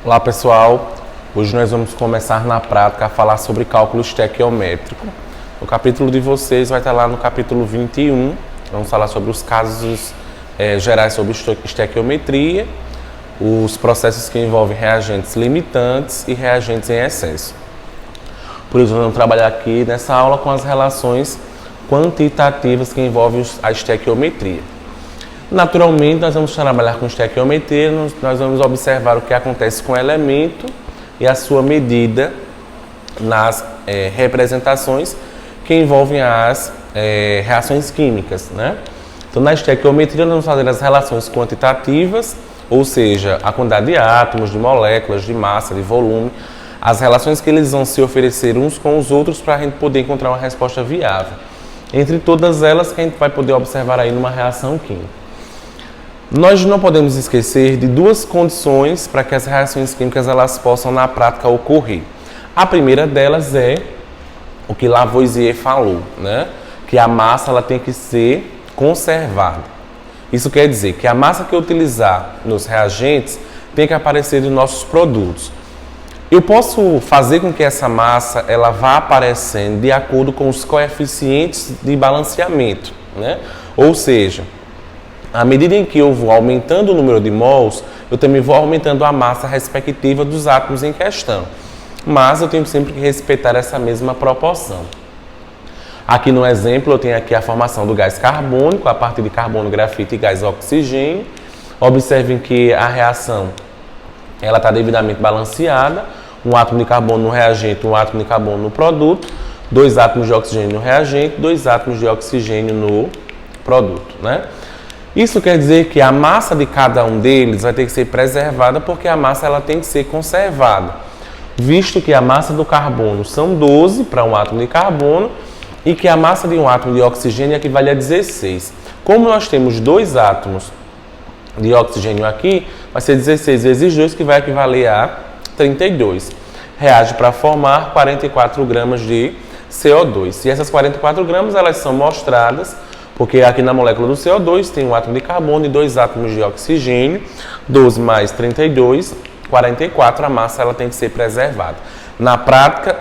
Olá pessoal, hoje nós vamos começar na prática a falar sobre cálculo estequiométrico. O capítulo de vocês vai estar lá no capítulo 21, vamos falar sobre os casos gerais sobre estequiometria, os processos que envolvem reagentes limitantes e reagentes em excesso. Por isso vamos trabalhar aqui nessa aula com as relações quantitativas que envolvem a estequiometria. Naturalmente, nós vamos trabalhar com estequiometria, nós vamos observar o que acontece com o elemento e a sua medida nas representações que envolvem as reações químicas, né? Então, na estequiometria, nós vamos fazer as relações quantitativas, ou seja, a quantidade de átomos, de moléculas, de massa, de volume, as relações que eles vão se oferecer uns com os outros para a gente poder encontrar uma resposta viável. Entre todas elas que a gente vai poder observar aí numa reação química. Nós não podemos esquecer de duas condições para que as reações químicas elas possam na prática ocorrer. A primeira delas é o que Lavoisier falou, né? Que a massa ela tem que ser conservada. Isso quer dizer que a massa que eu utilizar nos reagentes tem que aparecer nos nossos produtos. Eu posso fazer com que essa massa ela vá aparecendo de acordo com os coeficientes de balanceamento, né? Ou seja, à medida em que eu vou aumentando o número de mols, eu também vou aumentando a massa respectiva dos átomos em questão. Mas eu tenho sempre que respeitar essa mesma proporção. Aqui no exemplo eu tenho aqui a formação do gás carbônico, a partir de carbono, grafite e gás oxigênio. Observem que a reação ela está devidamente balanceada. Um átomo de carbono no reagente, um átomo de carbono no produto, 2 átomos de oxigênio no reagente, 2 átomos de oxigênio no produto, né? Isso quer dizer que a massa de cada um deles vai ter que ser preservada porque a massa ela tem que ser conservada, visto que a massa do carbono são 12 para um átomo de carbono e que a massa de um átomo de oxigênio equivale a 16. Como nós temos 2 átomos de oxigênio aqui, vai ser 16 vezes 2, que vai equivaler a 32. Reage para formar 44 gramas de CO2. E essas 44 gramas elas são mostradas porque aqui na molécula do CO2 tem um átomo de carbono e 2 átomos de oxigênio, 12 mais 32, 44, a massa ela tem que ser preservada. Na prática,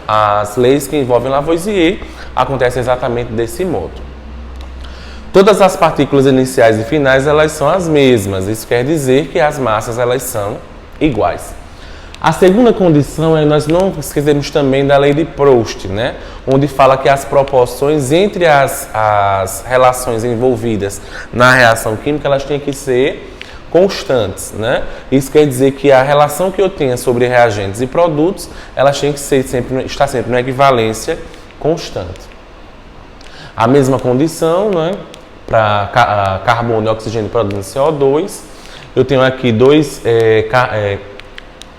as leis que envolvem Lavoisier acontecem exatamente desse modo. Todas as partículas iniciais e finais elas são as mesmas, isso quer dizer que as massas elas são iguais. A segunda condição é nós não esquecemos também da lei de Proust, né? Onde fala que as proporções entre as relações envolvidas na reação química elas têm que ser constantes, né? Isso quer dizer que a relação que eu tenha sobre reagentes e produtos elas têm que estar sempre na equivalência constante. A mesma condição, né? Para carbono e oxigênio produzindo CO2, eu tenho aqui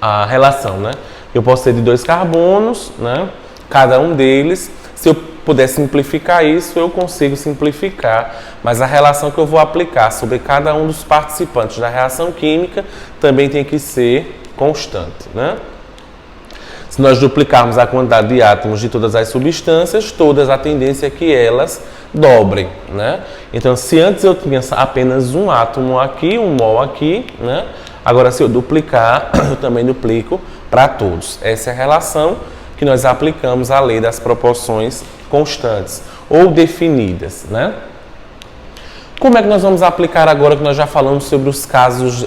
a relação, né? Eu posso ter de 2 carbonos, né? Cada um deles. Se eu puder simplificar isso, eu consigo simplificar, mas a relação que eu vou aplicar sobre cada um dos participantes da reação química também tem que ser constante, né? Se nós duplicarmos a quantidade de átomos de todas as substâncias, todas a tendência é que elas dobrem, né? Então, se antes eu tinha apenas um átomo aqui, um mol aqui, né? Agora, se eu duplicar, eu também duplico para todos. Essa é a relação que nós aplicamos à lei das proporções constantes ou definidas, né? Como é que nós vamos aplicar agora que nós já falamos sobre os casos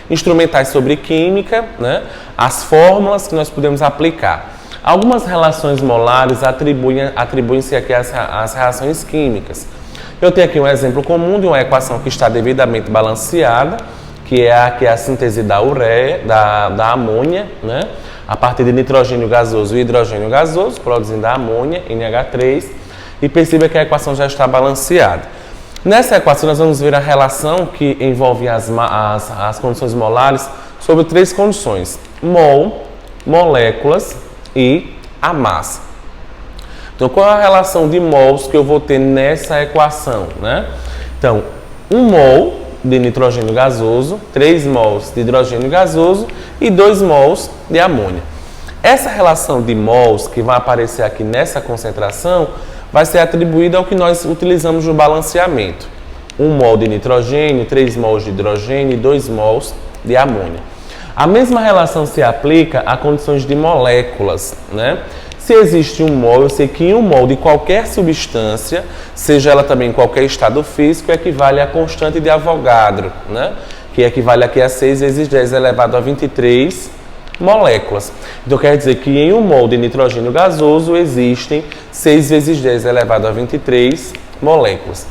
instrumentais sobre química, né? As fórmulas que nós podemos aplicar. Algumas relações molares atribuem-se aqui às reações químicas. Eu tenho aqui um exemplo comum de uma equação que está devidamente balanceada, que é a síntese da ureia, da amônia, né? A partir de nitrogênio gasoso e hidrogênio gasoso, produzindo a amônia, NH3, e perceba que a equação já está balanceada. Nessa equação nós vamos ver a relação que envolve as condições molares sobre 3 condições: mol, moléculas e a massa. Então, qual é a relação de mols que eu vou ter nessa equação, né? Então, 1 mol de nitrogênio gasoso, 3 mols de hidrogênio gasoso e 2 mols de amônia. Essa relação de mols que vai aparecer aqui nessa concentração vai ser atribuída ao que nós utilizamos no balanceamento. 1 mol de nitrogênio, 3 mols de hidrogênio e 2 mols de amônia. A mesma relação se aplica a condições de moléculas, né? Se existe um mol, eu sei que um mol de qualquer substância, seja ela também em qualquer estado físico, equivale à constante de Avogadro, né? Que equivale aqui a 6 vezes 10 elevado a 23 moléculas. Então quer dizer que em um mol de nitrogênio gasoso existem 6 vezes 10 elevado a 23 moléculas.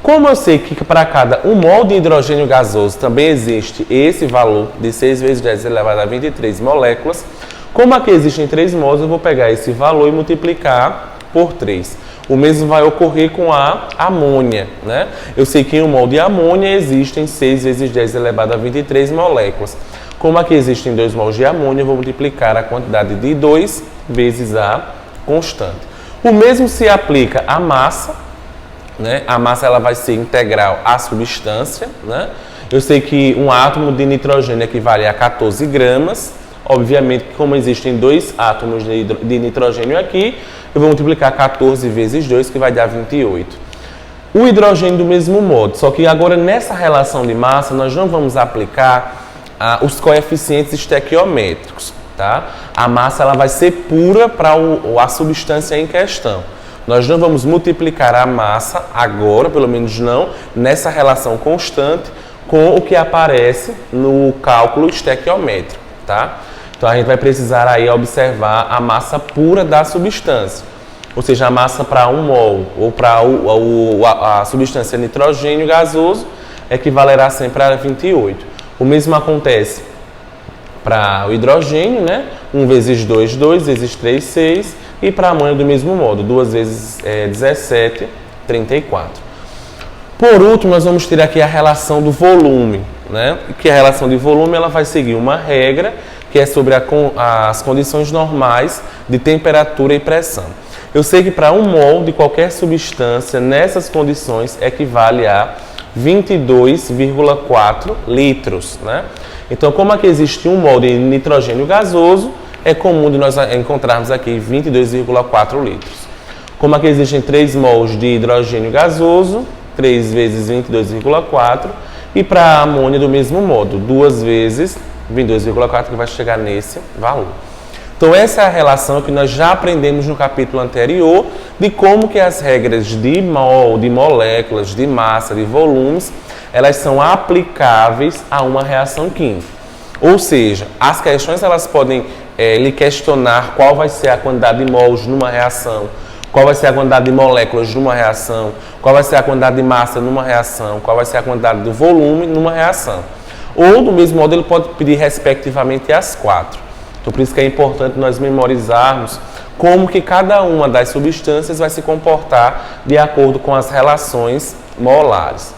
Como eu sei que para cada um mol de hidrogênio gasoso também existe esse valor de 6 vezes 10 elevado a 23 moléculas, como aqui existem 3 mols, eu vou pegar esse valor e multiplicar por 3. O mesmo vai ocorrer com a amônia, né? Eu sei que em um mol de amônia existem 6 vezes 10 elevado a 23 moléculas. Como aqui existem 2 mols de amônia, eu vou multiplicar a quantidade de 2 vezes a constante. O mesmo se aplica à massa, né? A massa ela vai ser integral à substância, né? Eu sei que um átomo de nitrogênio equivale a 14 gramas. Obviamente, como existem 2 átomos de nitrogênio aqui, eu vou multiplicar 14 vezes 2, que vai dar 28. O hidrogênio do mesmo modo, só que agora nessa relação de massa nós não vamos aplicar os coeficientes estequiométricos, tá? A massa ela vai ser pura para a substância em questão. Nós não vamos multiplicar a massa agora, pelo menos não, nessa relação constante com o que aparece no cálculo estequiométrico, tá? Então a gente vai precisar aí observar a massa pura da substância, ou seja, a massa para 1 mol ou para a substância nitrogênio gasoso equivalerá sempre a 28. O mesmo acontece para o hidrogênio, né? 1 vezes 2, 2 vezes 3, 6, e para a amônia do mesmo modo, 2 vezes 17, 34. Por último, nós vamos ter aqui a relação do volume, né? Que a relação de volume ela vai seguir uma regra que é sobre as condições normais de temperatura e pressão. Eu sei que para 1 mol de qualquer substância, nessas condições, equivale a 22,4 litros, né? Então, como aqui existe 1 mol de nitrogênio gasoso, é comum de nós encontrarmos aqui 22,4 litros. Como aqui existem 3 mols de hidrogênio gasoso, 3 vezes 22,4, e para a amônia do mesmo modo, 2 vezes 22,4, que vai chegar nesse valor. Então essa é a relação que nós já aprendemos no capítulo anterior de como que as regras de mol, de moléculas, de massa, de volumes, elas são aplicáveis a uma reação química. Ou seja, as questões elas podem lhe questionar qual vai ser a quantidade de mols numa reação, qual vai ser a quantidade de moléculas numa reação, qual vai ser a quantidade de massa numa reação, qual vai ser a quantidade do volume numa reação. Ou, do mesmo modo, ele pode pedir respectivamente as 4. Então, por isso que é importante nós memorizarmos como que cada uma das substâncias vai se comportar de acordo com as relações molares.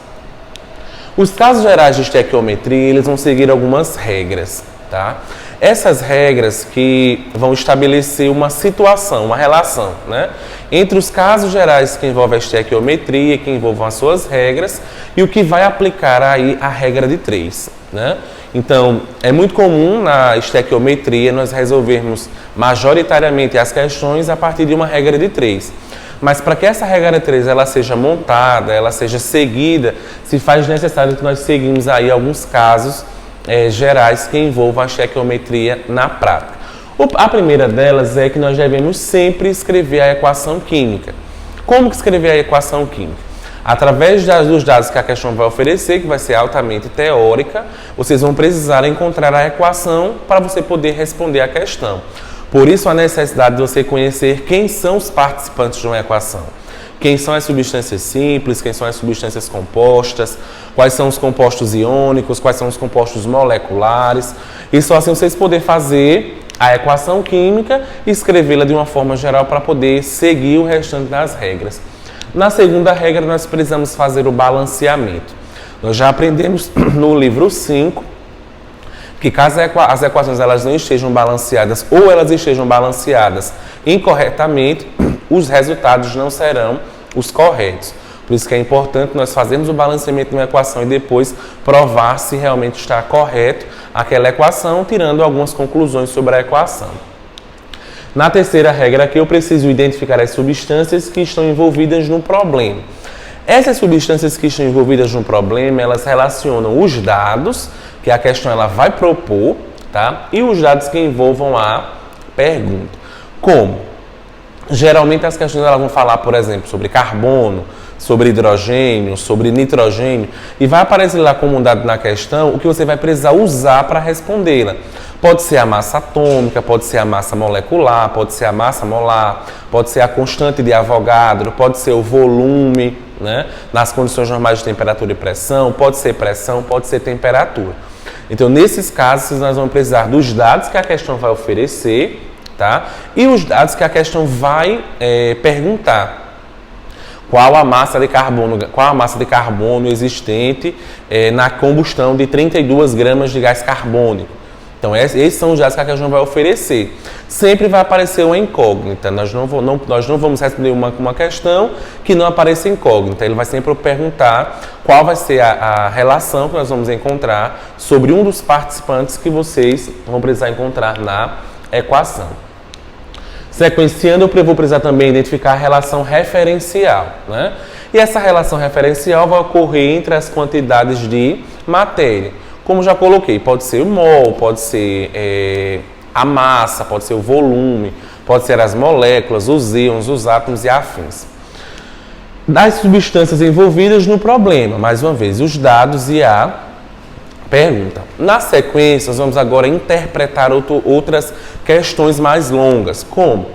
Os casos gerais de estequiometria, eles vão seguir algumas regras, tá? Essas regras que vão estabelecer uma situação, uma relação, né? Entre os casos gerais que envolvem a estequiometria, que envolvam as suas regras, e o que vai aplicar aí a regra de 3, né? Então, é muito comum na estequiometria nós resolvermos majoritariamente as questões a partir de uma regra de 3. Mas para que essa regra de 3 ela seja montada, ela seja seguida, se faz necessário que nós seguimos aí alguns casos gerais que envolvam a estequiometria na prática. A primeira delas é que nós devemos sempre escrever a equação química. Como que escrever a equação química? Através dos dados que a questão vai oferecer, que vai ser altamente teórica, vocês vão precisar encontrar a equação para você poder responder a questão. Por isso, a necessidade de você conhecer quem são os participantes de uma equação. Quem são as substâncias simples, quem são as substâncias compostas, quais são os compostos iônicos, quais são os compostos moleculares. E só assim vocês poderem fazer a equação química e escrevê-la de uma forma geral para poder seguir o restante das regras. Na segunda regra, nós precisamos fazer o balanceamento. Nós já aprendemos no livro 5 que caso as equações elas não estejam balanceadas ou elas estejam balanceadas incorretamente, os resultados não serão os corretos. Por isso que é importante nós fazermos o balanceamento de uma equação e depois provar se realmente está correto aquela equação, tirando algumas conclusões sobre a equação. Na terceira regra aqui, eu preciso identificar as substâncias que estão envolvidas no problema. Essas substâncias que estão envolvidas no problema, elas relacionam os dados que a questão ela vai propor, tá? E os dados que envolvam a pergunta. Como? Geralmente as questões elas vão falar, por exemplo, sobre carbono, sobre hidrogênio, sobre nitrogênio, e vai aparecer lá como dado na questão o que você vai precisar usar para respondê-la. Pode ser a massa atômica, pode ser a massa molecular, pode ser a massa molar, pode ser a constante de Avogadro, pode ser o volume, né, nas condições normais de temperatura e pressão, pode ser temperatura. Então, nesses casos, nós vamos precisar dos dados que a questão vai oferecer, tá? E os dados que a questão vai perguntar. Qual a massa de carbono existente na combustão de 32 gramas de gás carbônico? Então, esses são os dados que a questão vai oferecer. Sempre vai aparecer uma incógnita. Nós não vamos responder uma questão que não apareça incógnita. Ele vai sempre perguntar qual vai ser a relação que nós vamos encontrar sobre um dos participantes que vocês vão precisar encontrar na equação. Sequenciando, eu vou precisar também identificar a relação referencial, né? E essa relação referencial vai ocorrer entre as quantidades de matéria. Como já coloquei, pode ser o mol, pode ser a massa, pode ser o volume, pode ser as moléculas, os íons, os átomos e afins. Das substâncias envolvidas no problema, mais uma vez, os dados e a pergunta. Na sequência, nós vamos agora interpretar outras questões mais longas, como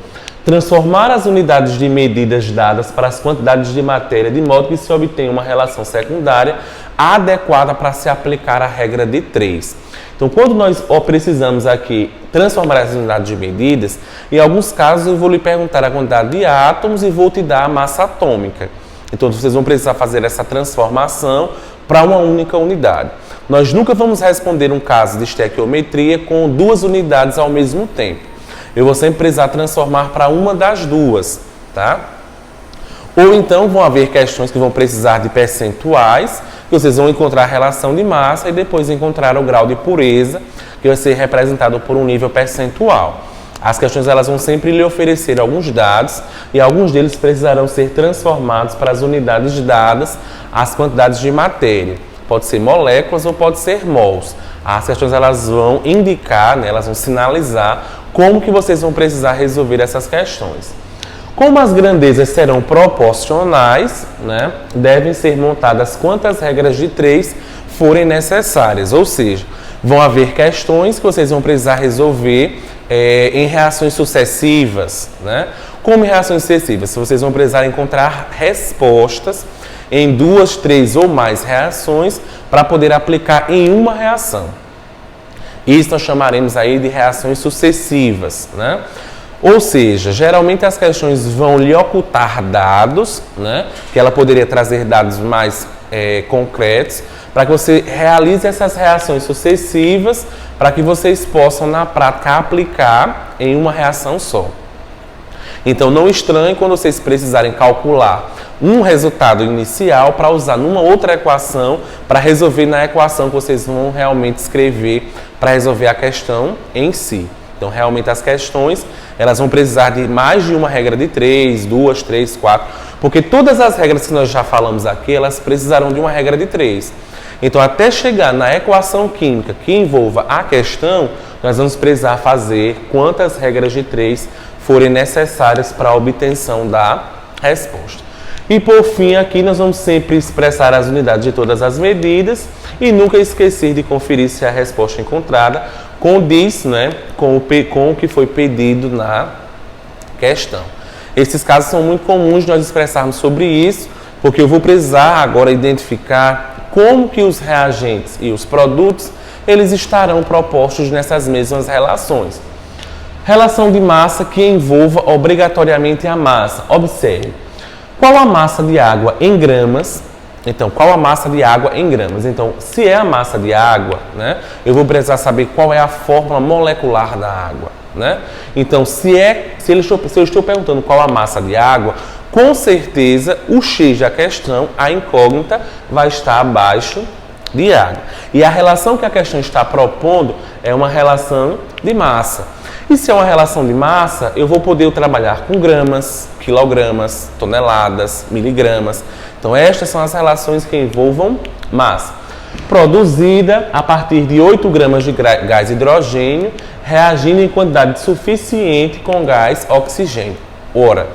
transformar as unidades de medidas dadas para as quantidades de matéria de modo que se obtenha uma relação secundária adequada para se aplicar a regra de 3. Então, quando nós precisamos aqui transformar as unidades de medidas, em alguns casos eu vou lhe perguntar a quantidade de átomos e vou te dar a massa atômica. Então, vocês vão precisar fazer essa transformação para uma única unidade. Nós nunca vamos responder um caso de estequiometria com 2 unidades ao mesmo tempo. Eu vou sempre precisar transformar para uma das duas, tá? Ou então vão haver questões que vão precisar de percentuais, que vocês vão encontrar a relação de massa e depois encontrar o grau de pureza, que vai ser representado por um nível percentual. As questões elas vão sempre lhe oferecer alguns dados e alguns deles precisarão ser transformados para as unidades dadas, as quantidades de matéria. Pode ser moléculas ou pode ser mols. As questões elas vão indicar, né, elas vão sinalizar como que vocês vão precisar resolver essas questões. Como as grandezas serão proporcionais, né, devem ser montadas quantas regras de 3 forem necessárias. Ou seja, vão haver questões que vocês vão precisar resolver em reações sucessivas. Né? Como em reações sucessivas? Vocês vão precisar encontrar respostas em 2, 3 ou mais reações para poder aplicar em uma reação. Isso nós chamaremos aí de reações sucessivas, né? Ou seja, geralmente as questões vão lhe ocultar dados, né? Que ela poderia trazer dados mais concretos para que você realize essas reações sucessivas para que vocês possam na prática aplicar em uma reação só. Então não estranhe quando vocês precisarem calcular um resultado inicial para usar numa outra equação para resolver na equação que vocês vão realmente escrever para resolver a questão em si. Então realmente as questões elas vão precisar de mais de uma regra de 3, 2, 3, 4, porque todas as regras que nós já falamos aqui elas precisarão de uma regra de 3. Então até chegar na equação química que envolva a questão, nós vamos precisar fazer quantas regras de 3 forem necessárias para a obtenção da resposta. E por fim, aqui nós vamos sempre expressar as unidades de todas as medidas e nunca esquecer de conferir se a resposta encontrada condiz, né, com o que foi pedido na questão. Esses casos são muito comuns de nós expressarmos sobre isso, porque eu vou precisar agora identificar como que os reagentes e os produtos eles estarão propostos nessas mesmas relações. Relação de massa que envolva obrigatoriamente a massa. Observe. Qual a massa de água em gramas? Então, qual a massa de água em gramas? Então, se é a massa de água, né, eu vou precisar saber qual é a fórmula molecular da água. Né? Então, se eu estou perguntando qual a massa de água, com certeza o X da questão, a incógnita, vai estar abaixo de água. E a relação que a questão está propondo é uma relação de massa. E se é uma relação de massa, eu vou poder trabalhar com gramas, quilogramas, toneladas, miligramas. Então, estas são as relações que envolvam massa. produzida a partir de 8 gramas de gás hidrogênio, reagindo em quantidade suficiente com gás oxigênio. Ora,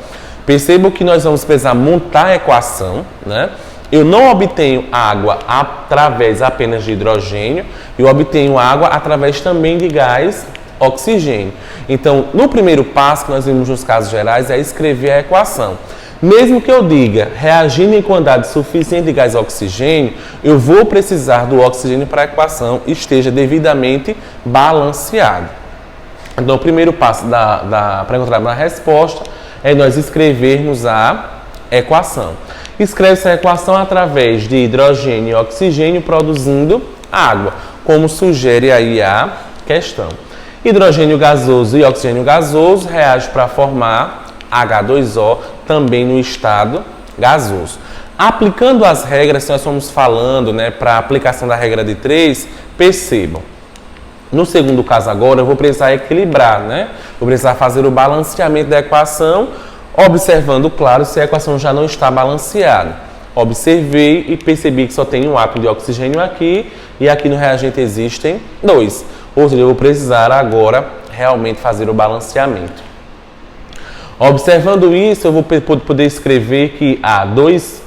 perceba que nós vamos precisar montar a equação, né? Eu não obtenho água através apenas de hidrogênio, eu obtenho água através também de gás oxigênio. Então, no primeiro passo que nós vimos nos casos gerais é escrever a equação. Mesmo que eu diga reagindo em quantidade suficiente de gás oxigênio, eu vou precisar do oxigênio para a equação esteja devidamente balanceada. Então, o primeiro passo para encontrar a resposta é nós escrevermos a equação. Escreve-se a equação através de hidrogênio e oxigênio produzindo água, como sugere aí a questão. Hidrogênio gasoso e oxigênio gasoso reagem para formar H2O, também no estado gasoso. Aplicando as regras que nós estamos falando, né, para a aplicação da regra de 3, percebam. No segundo caso agora, eu vou precisar equilibrar, né? Vou precisar fazer o balanceamento da equação, observando, claro, se a equação já não está balanceada. Observei e percebi que só tem um átomo de oxigênio aqui e aqui no reagente existem 2. Ou seja, eu vou precisar agora realmente fazer o balanceamento. Observando isso, eu vou poder escrever que há 2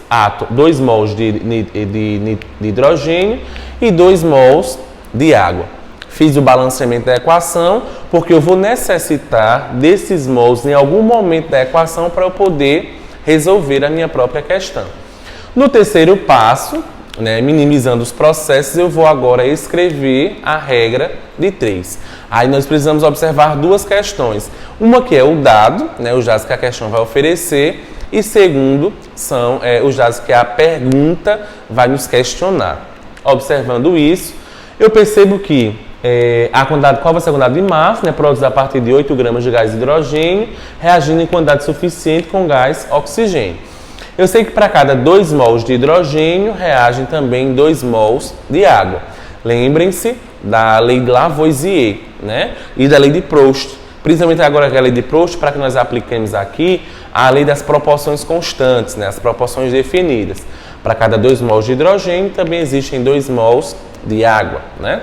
mols de hidrogênio e 2 mols de água. Fiz o balanceamento da equação porque eu vou necessitar desses mols em algum momento da equação para eu poder resolver a minha própria questão. No terceiro passo, né, minimizando os processos, eu vou agora escrever a regra de 3. Aí nós precisamos observar 2 questões. Uma que é o dado, né, os dados que a questão vai oferecer, e segundo, são os dados que a pergunta vai nos questionar. Observando isso, eu percebo que qual vai ser a quantidade de massa, né, produzida a partir de 8 gramas de gás hidrogênio, reagindo em quantidade suficiente com gás oxigênio. Eu sei que para cada 2 mols de hidrogênio, reagem também 2 mols de água. Lembrem-se da lei de Lavoisier, né, e da lei de Proust. Principalmente agora a lei de Proust, para que nós apliquemos aqui a lei das proporções constantes, né, as proporções definidas. Para cada 2 mols de hidrogênio, também existem 2 mols de água, né?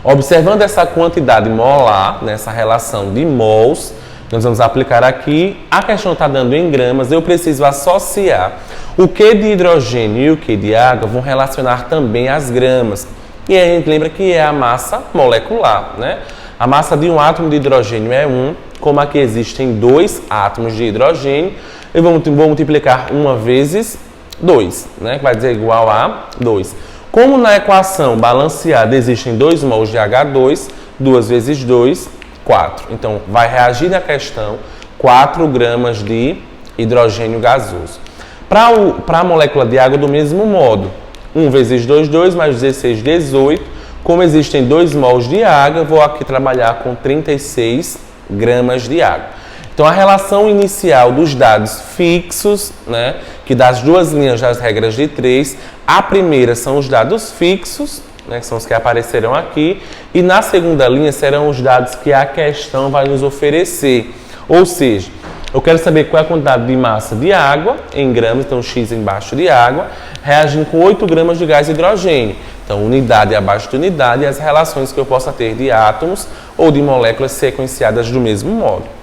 Observando essa quantidade molar, nessa relação de mols, nós vamos aplicar aqui, a questão está dando em gramas, eu preciso associar o Q de hidrogênio e o Q de água vão relacionar também as gramas. E aí a gente lembra que é a massa molecular, né? A massa de um átomo de hidrogênio é 1, como aqui existem 2 átomos de hidrogênio, eu vou multiplicar 1 vezes 2, né? Que vai dizer igual a 2. Como na equação balanceada existem 2 mols de H2, 2 vezes 2, 4. Então, vai reagir na questão 4 gramas de hidrogênio gasoso. Para a molécula de água, do mesmo modo, 1 vezes 2, 2, mais 16, 18. Como existem 2 mols de água, eu vou aqui trabalhar com 36 gramas de água. Então, a relação inicial dos dados fixos, né, que das 2 linhas das regras de 3, a primeira são os dados fixos, né, que são os que aparecerão aqui, e na segunda linha serão os dados que a questão vai nos oferecer. Ou seja, eu quero saber qual é a quantidade de massa de água em gramas, então X embaixo de água, reagindo com 8 gramas de gás hidrogênio. Então, unidade abaixo de unidade e as relações que eu possa ter de átomos ou de moléculas sequenciadas do mesmo modo.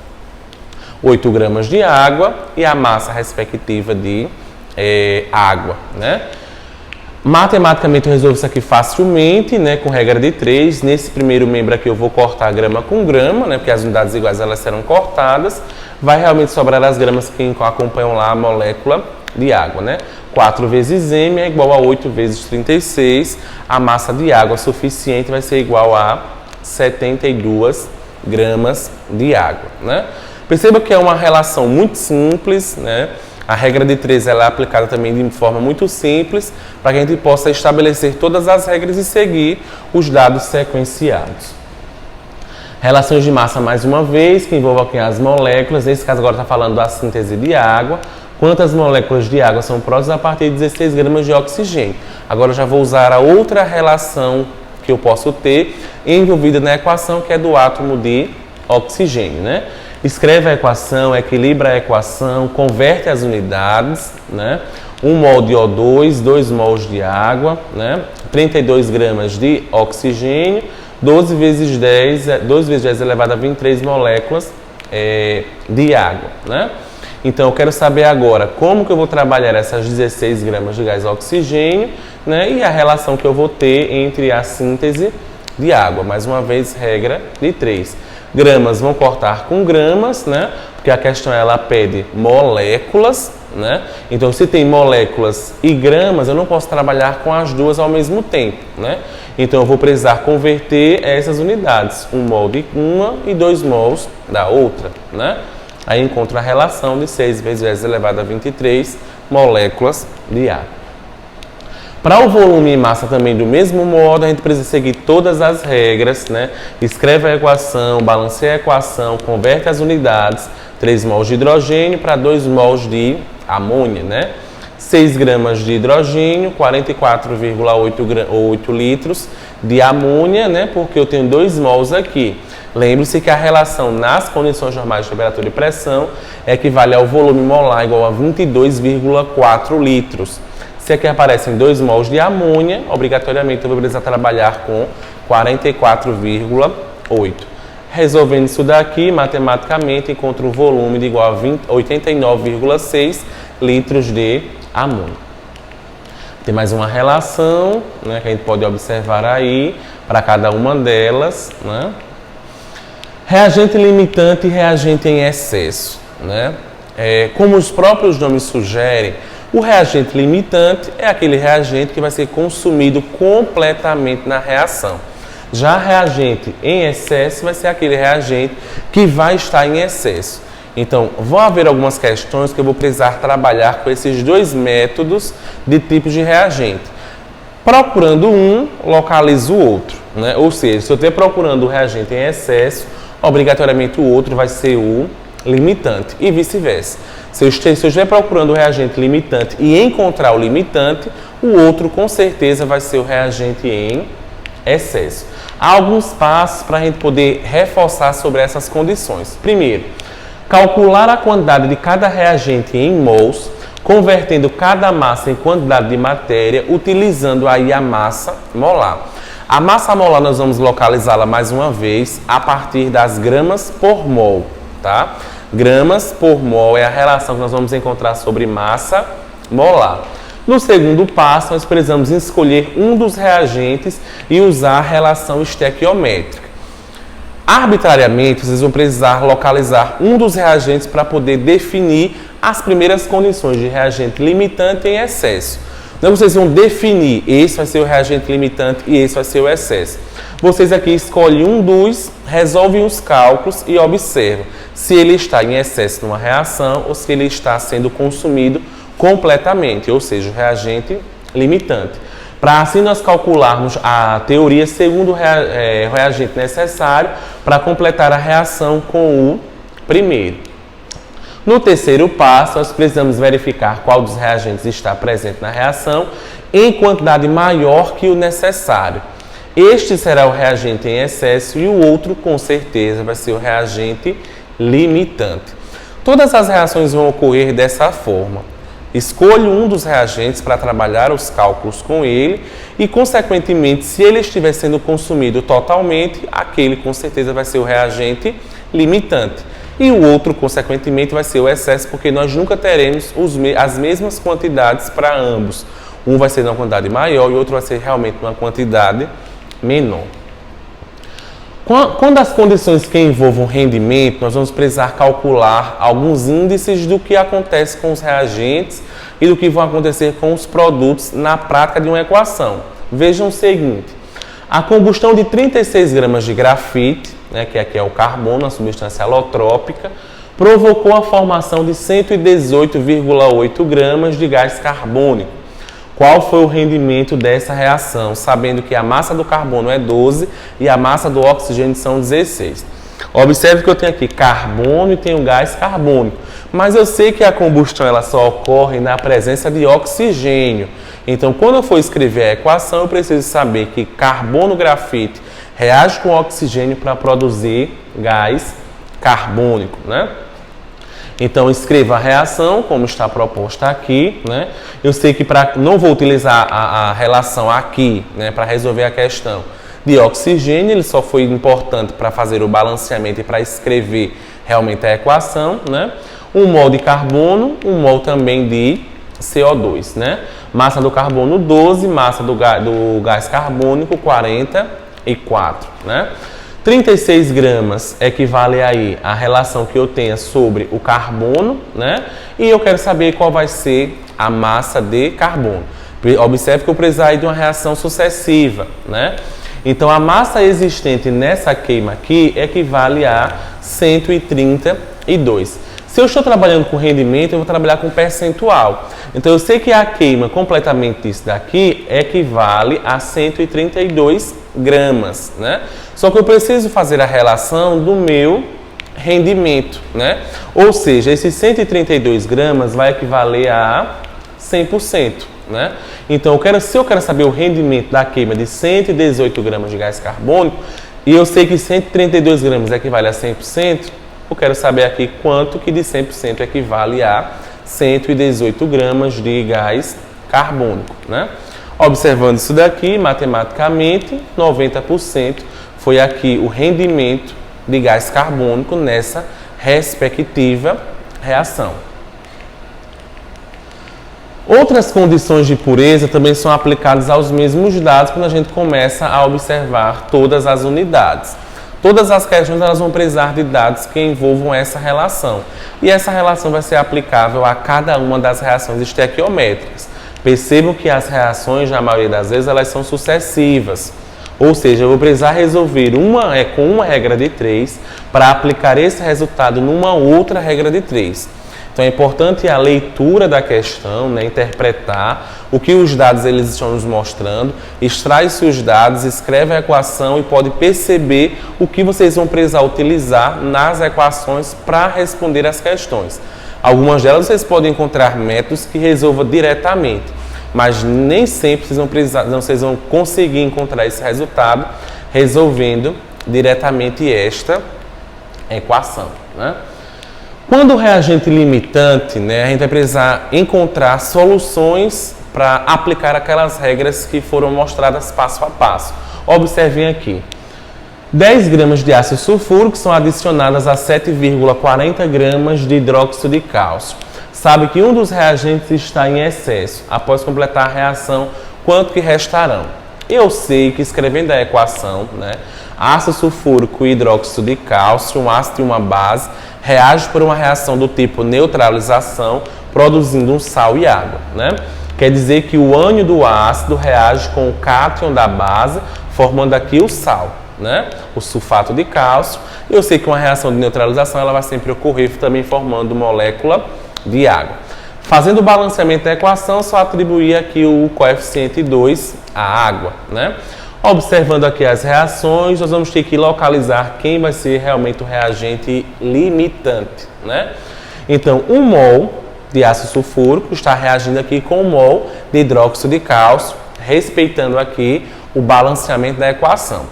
8 gramas de água e a massa respectiva de água, né? Matematicamente eu resolvo isso aqui facilmente, né, com regra de 3. Nesse primeiro membro aqui eu vou cortar grama com grama, né, porque as unidades iguais elas serão cortadas. Vai realmente sobrar as gramas que acompanham lá a molécula de água, né? 4 vezes M é igual a 8 vezes 36. A massa de água suficiente vai ser igual a 72 gramas de água, né? Perceba que é uma relação muito simples, né? A regra de 3 ela é aplicada também de forma muito simples para que a gente possa estabelecer todas as regras e seguir os dados sequenciados. Relações de massa mais uma vez, que envolvem aqui as moléculas. Nesse caso agora está falando da síntese de água. Quantas moléculas de água são produzidas a partir de 16 gramas de oxigênio? Agora eu já vou usar a outra relação que eu posso ter envolvida na equação, que é do átomo de oxigênio, né? Escreve a equação, equilibra a equação, converte as unidades, né? 1 mol de O2, 2 mols de água, né? 32 gramas de oxigênio, 12 vezes 10 elevado a 23 moléculas de água, né? Então, eu quero saber agora como que eu vou trabalhar essas 16 gramas de gás oxigênio, né? E a relação que eu vou ter entre a síntese de água. Mais uma vez, regra de 3. Gramas vão cortar com gramas, né? Porque a questão ela pede moléculas, né? Então, se tem moléculas e gramas, eu não posso trabalhar com as duas ao mesmo tempo, né? Então, eu vou precisar converter essas unidades. 1 mol de uma e 2 mols da outra, né? Aí encontro a relação de 6 vezes 10 elevado a 23 moléculas de água. Para o volume e massa também do mesmo modo, a gente precisa seguir todas as regras, né? Escreve a equação, balanceia a equação, converte as unidades, 3 mols de hidrogênio para 2 mols de amônia, né? 6 gramas de hidrogênio, 44,8 litros de amônia, né? Porque eu tenho 2 mols aqui. Lembre-se que a relação nas condições normais de temperatura e pressão equivale ao volume molar igual a 22,4 litros. Se aqui aparecem 2 mols de amônia, obrigatoriamente eu vou precisar trabalhar com 44,8. Resolvendo isso daqui, matematicamente, encontro o volume de igual a 89,6 litros de amônia. Tem mais uma relação, né, que a gente pode observar aí para cada uma delas, né? Reagente limitante e reagente em excesso, né? Como os próprios nomes sugerem, o reagente limitante é aquele reagente que vai ser consumido completamente na reação. Já reagente em excesso vai ser aquele reagente que vai estar em excesso. Então, vão haver algumas questões que eu vou precisar trabalhar com esses dois métodos de tipos de reagente. Procurando um, localizo o outro, né? Ou seja, se eu estiver procurando o reagente em excesso, obrigatoriamente o outro vai ser o limitante e vice-versa. Se eu estiver procurando o reagente limitante e encontrar o limitante, o outro com certeza vai ser o reagente em excesso. Há alguns passos para a gente poder reforçar sobre essas condições. Primeiro, calcular a quantidade de cada reagente em mols, convertendo cada massa em quantidade de matéria, utilizando aí a massa molar. A massa molar nós vamos localizá-la mais uma vez a partir das gramas por mol, tá? Gramas por mol é a relação que nós vamos encontrar sobre massa molar. No segundo passo, nós precisamos escolher um dos reagentes e usar a relação estequiométrica. Arbitrariamente, vocês vão precisar localizar um dos reagentes para poder definir as primeiras condições de reagente limitante em excesso. Então, vocês vão definir, esse vai ser o reagente limitante e esse vai ser o excesso. Vocês aqui escolhem um dos, resolvem os cálculos e observam se ele está em excesso numa reação ou se ele está sendo consumido completamente, ou seja, o reagente limitante. Para assim nós calcularmos a teoria segundo o reagente necessário para completar a reação com o primeiro. No terceiro passo, nós precisamos verificar qual dos reagentes está presente na reação em quantidade maior que o necessário. Este será o reagente em excesso e o outro, com certeza, vai ser o reagente limitante. Todas as reações vão ocorrer dessa forma. Escolho um dos reagentes para trabalhar os cálculos com ele e, consequentemente, se ele estiver sendo consumido totalmente, aquele com certeza vai ser o reagente limitante. E o outro, consequentemente, vai ser o excesso, porque nós nunca teremos as mesmas quantidades para ambos. Um vai ser numa quantidade maior e o outro vai ser realmente numa quantidade menor. Quando as condições que envolvam rendimento, nós vamos precisar calcular alguns índices do que acontece com os reagentes e do que vão acontecer com os produtos na prática de uma equação. Vejam o seguinte, a combustão de 36 gramas de grafite, né, que aqui é o carbono, a substância alotrópica, provocou a formação de 118,8 gramas de gás carbônico. Qual foi o rendimento dessa reação, sabendo que a massa do carbono é 12 e a massa do oxigênio são 16. Observe que eu tenho aqui carbono e tenho gás carbônico, mas eu sei que a combustão ela só ocorre na presença de oxigênio. Então, quando eu for escrever a equação, eu preciso saber que carbono-grafite reage com oxigênio para produzir gás carbônico, né? Então, escreva a reação, como está proposta aqui, né? Eu sei que não vou utilizar a relação aqui, né, para resolver a questão de oxigênio, ele só foi importante para fazer o balanceamento e para escrever realmente a equação, né? 1 mol de carbono, 1 mol também de CO2, né? Massa do carbono 12, massa do gás carbônico 44, né? 36 gramas equivale aí à relação que eu tenha sobre o carbono, né? E eu quero saber qual vai ser a massa de carbono. Observe que eu preciso aí de uma reação sucessiva, né? Então, a massa existente nessa queima aqui equivale a 132. Se eu estou trabalhando com rendimento, eu vou trabalhar com percentual. Então, eu sei que a queima completamente disso daqui equivale a 132 gramas, né? Só que eu preciso fazer a relação do meu rendimento, né? Ou seja, esses 132 gramas vai equivaler a 100%, né? Então, se eu quero saber o rendimento da queima de 118 gramas de gás carbônico, e eu sei que 132 gramas equivale a 100%, eu quero saber aqui quanto que de 100% equivale a 118 gramas de gás carbônico, né? Observando isso daqui, matematicamente, 90% foi aqui o rendimento de gás carbônico nessa respectiva reação. Outras condições de pureza também são aplicadas aos mesmos dados quando a gente começa a observar todas as unidades. Todas as questões elas vão precisar de dados que envolvam essa relação. E essa relação vai ser aplicável a cada uma das reações estequiométricas. Percebam que as reações, na maioria das vezes, elas são sucessivas. Ou seja, eu vou precisar resolver com uma regra de 3 para aplicar esse resultado numa outra regra de 3. Então é importante a leitura da questão, né, interpretar o que os dados eles estão nos mostrando, extrai-se os dados, escreve a equação e pode perceber o que vocês vão precisar utilizar nas equações para responder as questões. Algumas delas vocês podem encontrar métodos que resolvam diretamente, mas nem sempre vocês vão conseguir encontrar esse resultado resolvendo diretamente esta equação, né? Quando o reagente limitante, né, a gente vai precisar encontrar soluções para aplicar aquelas regras que foram mostradas passo a passo. Observem aqui. 10 gramas de ácido sulfúrico são adicionadas a 7,40 gramas de hidróxido de cálcio. Sabe que um dos reagentes está em excesso. Após completar a reação, quanto que restarão? Eu sei que escrevendo a equação, né, ácido sulfúrico e hidróxido de cálcio, um ácido e uma base, reage por uma reação do tipo neutralização, produzindo um sal e água, né? Quer dizer que o ânion do ácido reage com o cátion da base, formando aqui o sal, né? O sulfato de cálcio. Eu sei que uma reação de neutralização ela vai sempre ocorrer também formando molécula de água. Fazendo o balanceamento da equação, só atribuir aqui o coeficiente 2 à água, né? Observando aqui as reações, nós vamos ter que localizar quem vai ser realmente o reagente limitante, né? Então, 1 mol de ácido sulfúrico está reagindo aqui com 1 mol de hidróxido de cálcio, respeitando aqui o balanceamento da equação.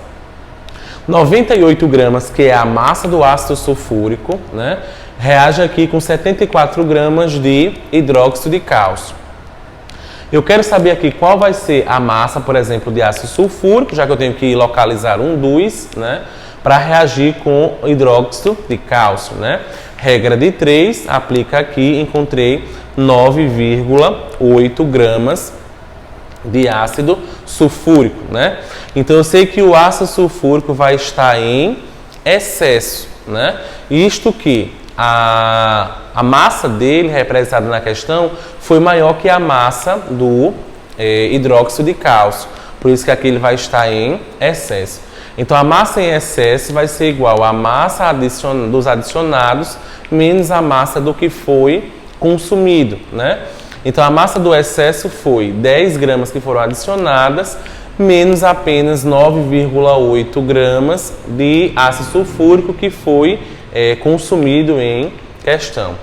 98 gramas, que é a massa do ácido sulfúrico, né, reage aqui com 74 gramas de hidróxido de cálcio. Eu quero saber aqui qual vai ser a massa, por exemplo, de ácido sulfúrico, já que eu tenho que localizar um dos, né, para reagir com hidróxido de cálcio, né? Regra de 3, aplica aqui, encontrei 9,8 gramas de ácido sulfúrico, né? Então eu sei que o ácido sulfúrico vai estar em excesso, né? Isto que a massa dele, representada na questão, foi maior que a massa do hidróxido de cálcio. Por isso que aqui ele vai estar em excesso. Então, a massa em excesso vai ser igual à massa dos adicionados menos a massa do que foi consumido, né? Então, a massa do excesso foi 10 gramas que foram adicionadas menos apenas 9,8 gramas de ácido sulfúrico que foi consumido em questão.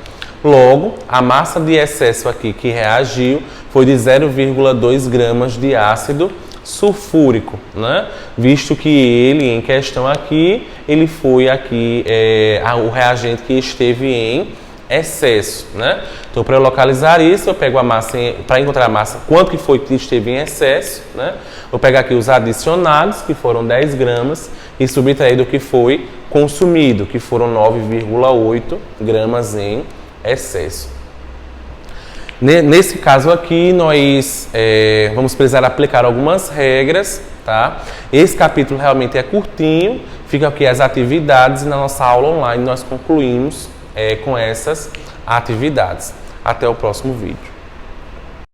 Logo, a massa de excesso aqui que reagiu foi de 0,2 gramas de ácido sulfúrico, né? Visto que ele, em questão aqui, ele foi aqui o reagente que esteve em excesso, né? Então, para eu localizar isso, eu pego a massa, para encontrar a massa, quanto que foi que esteve em excesso, né? Vou pegar aqui os adicionados, que foram 10 gramas, e subtrair do que foi consumido, que foram 9,8 gramas em excesso. Nesse caso aqui, nós vamos precisar aplicar algumas regras, tá? Esse capítulo realmente é curtinho, fica aqui as atividades e na nossa aula online nós concluímos com essas atividades. Até o próximo vídeo.